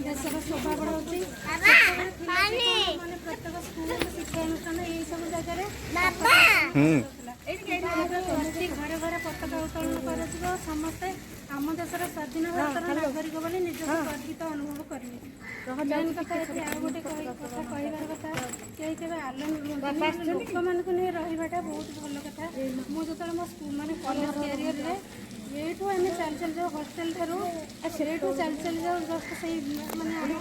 देशर शोभा बढ़ाऊँगी प्रत्येक स्कूल शिक्षानुष्ठान यही सब जगह घर घर पताका उत्तोलन कर समस्ते आम देशर स्वाधीन भारत नागरिक बोली निजक गर्वित अनुभव करेंगे। मेन कथा गोटे कथा कहबार कथा कहीं आलम लोक मानक नहीं रहीटा बहुत भल कथा मुझे मो माने कॉलेज कैरियर एठू आम चल चल जाऊ हॉस्टेल ठारू सेठू चल चल जाऊ जस्ट से माने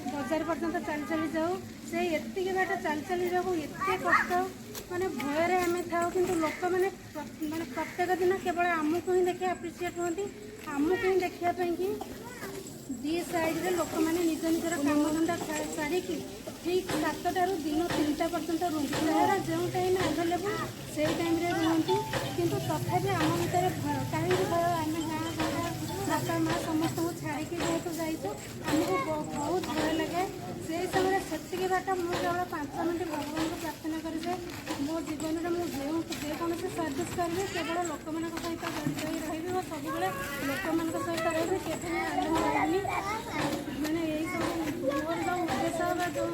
बजार पर्यंत चल चली जाऊ से एति बाट चल चली जाऊ एत कष्ट माने भयर आम था कि लोक मैंने प्रत्येक दिन केवल आमको ही देखे आप्रिसीएट होती आमको ही देखापी कि दी साइड्रे लोक मैंने निज निजर काम धंदा सारी ठीक 7टारू दिन 3टा पर्यंत रुहती जो टाइम आभेलेबल से टाइम रुहती किंतु तथापि आम भर कहीं भय आम गाँ गाँ बापा माँ समस्त को छाड़ी जेहेतु जाइए आमको बहुत भय लगे से समय से बाट मुझे केवल 5 मिनट भगवान को प्रार्थना करें मो जीवन में मुझे जेकोसी सर्विस करी केवल लोक मान सहित जड़ित हो रही और सब लोक मान सहित रही मैंने यही सब मोर जो उद्देश्य जो